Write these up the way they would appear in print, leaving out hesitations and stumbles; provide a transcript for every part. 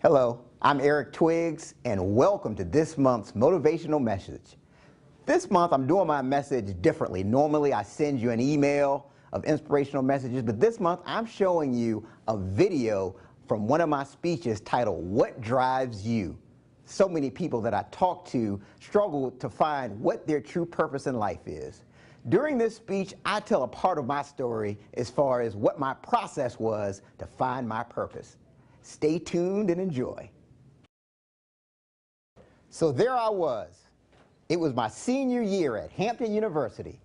Hello, I'm Eric Twiggs, and welcome to this month's Motivational Message. This month, I'm doing my message differently. Normally, I send you an email of inspirational messages, but this month, I'm showing you a video from one of my speeches titled, "What Drives You?" So many people that I talk to struggle to find what their true purpose in life is. During this speech, I tell a part of my story as far as what my process was to find my purpose. Stay tuned and enjoy. So there I was. It was my senior year at Hampton University,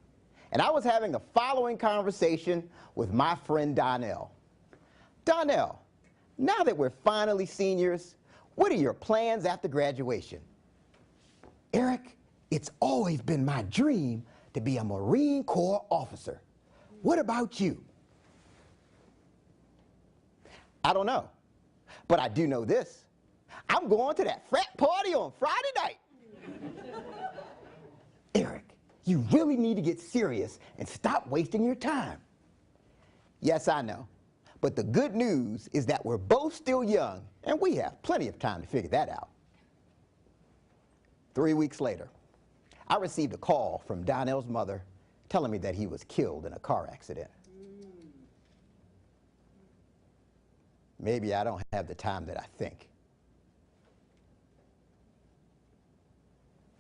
and I was having the following conversation with my friend Donnell. Donnell, now that we're finally seniors, what are your plans after graduation? Eric, it's always been my dream to be a Marine Corps officer. What about you? I don't know. But I do know this. I'm going to that frat party on Friday night. Eric, you really need to get serious and stop wasting your time. Yes, I know. But the good news is that we're both still young, and we have plenty of time to figure that out. 3 weeks later, I received a call from Donnell's mother telling me that he was killed in a car accident. Maybe I don't have the time that I think.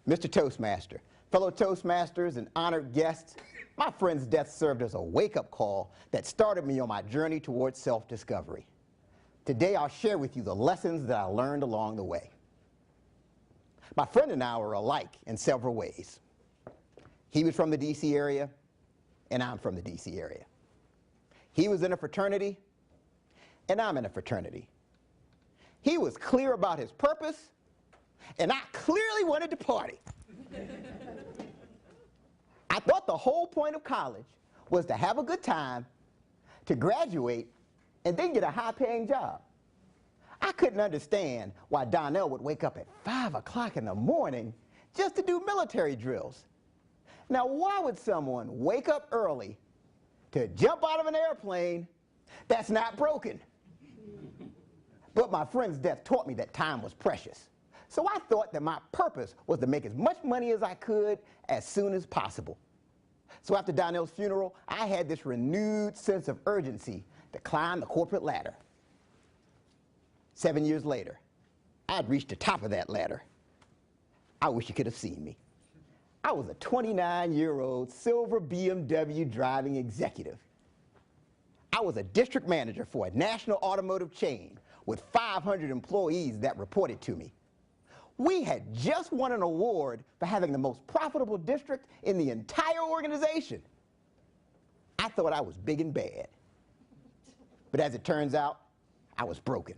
Mr. Toastmaster, fellow Toastmasters and honored guests, my friend's death served as a wake-up call that started me on my journey towards self-discovery. Today, I'll share with you the lessons that I learned along the way. My friend and I were alike in several ways. He was from the D.C. area, and I'm from the D.C. area. He was in a fraternity, and I'm in a fraternity. He was clear about his purpose, and I clearly wanted to party. I thought the whole point of college was to have a good time, to graduate, and then get a high-paying job. I couldn't understand why Donnell would wake up at 5 o'clock in the morning just to do military drills. Now, why would someone wake up early to jump out of an airplane that's not broken? But my friend's death taught me that time was precious. So I thought that my purpose was to make as much money as I could as soon as possible. So after Donnell's funeral, I had this renewed sense of urgency to climb the corporate ladder. 7 years later, I'd reached the top of that ladder. I wish you could have seen me. I was a 29-year-old silver BMW driving executive. I was a district manager for a national automotive chain with 500 employees that reported to me. We had just won an award for having the most profitable district in the entire organization. I thought I was big and bad. But as it turns out, I was broken.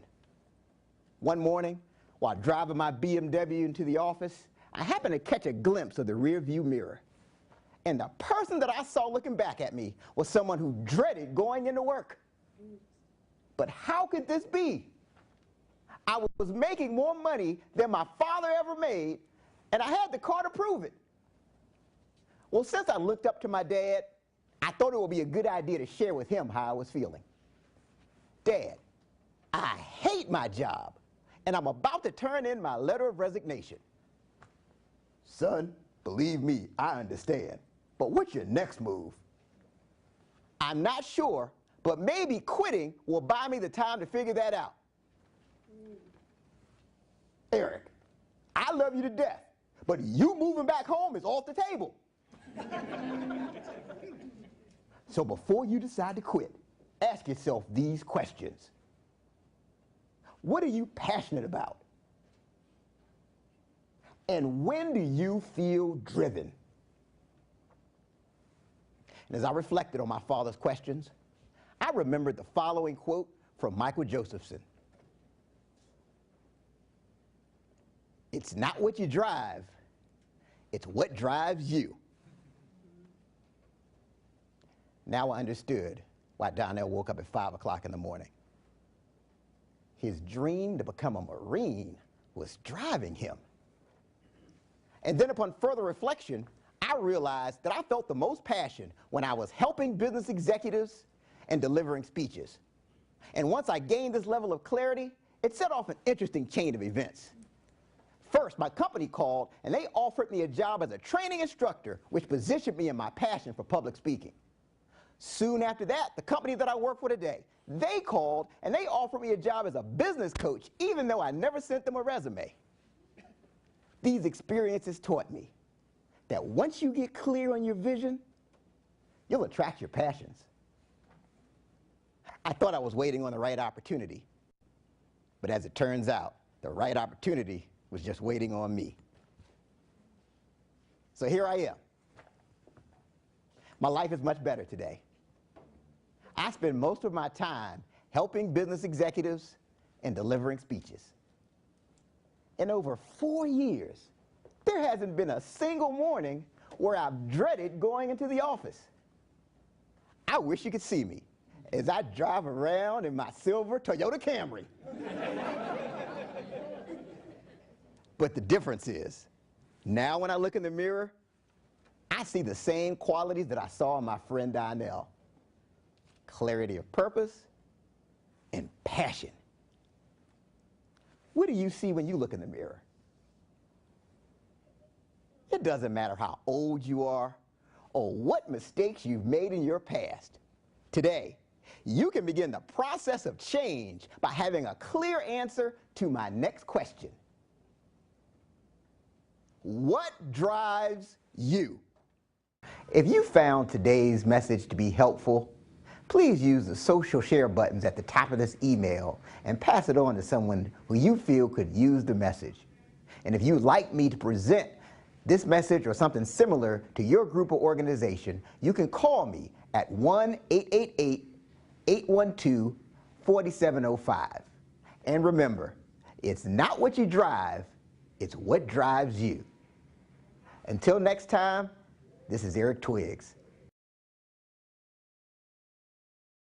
One morning, while driving my BMW into the office, I happened to catch a glimpse of the rearview mirror. And the person that I saw looking back at me was someone who dreaded going into work. But how could this be? I was making more money than my father ever made, and I had the car to prove it. Well, since I looked up to my dad, I thought it would be a good idea to share with him how I was feeling. Dad, I hate my job, and I'm about to turn in my letter of resignation. Son, believe me, I understand. But what's your next move? I'm not sure, but maybe quitting will buy me the time to figure that out. Eric, I love you to death, but you moving back home is off the table. So before you decide to quit, ask yourself these questions. What are you passionate about? And when do you feel driven? And as I reflected on my father's questions, I remembered the following quote from Michael Josephson. It's not what you drive, it's what drives you. Now I understood why Donnell woke up at 5 o'clock in the morning. His dream to become a Marine was driving him. And then upon further reflection, I realized that I felt the most passion when I was helping business executives and delivering speeches. And once I gained this level of clarity, It set off an interesting chain of events. First, my company called and they offered me a job as a training instructor, which positioned me in my passion for public speaking. Soon after that, the company that I work for today, they called and they offered me a job as a business coach, even though I never sent them a resume. These experiences taught me that once you get clear on your vision, you'll attract your passions. I thought I was waiting on the right opportunity, but as it turns out, the right opportunity was just waiting on me. So here I am. My life is much better today. I spend most of my time helping business executives and delivering speeches. In over 4 years, there hasn't been a single morning where I've dreaded going into the office. I wish you could see me as I drive around in my silver Toyota Camry. But the difference is, now when I look in the mirror, I see the same qualities that I saw in my friend Donnell. Clarity of purpose and passion. What do you see when you look in the mirror? It doesn't matter how old you are or what mistakes you've made in your past. Today, you can begin the process of change by having a clear answer to my next question. What drives you? If you found today's message to be helpful, please use the social share buttons at the top of this email and pass it on to someone who you feel could use the message. And if you'd like me to present this message or something similar to your group or organization, you can call me at 1-888-812-4705. And remember, it's not what you drive, it's what drives you. Until next time, this is Eric Twiggs.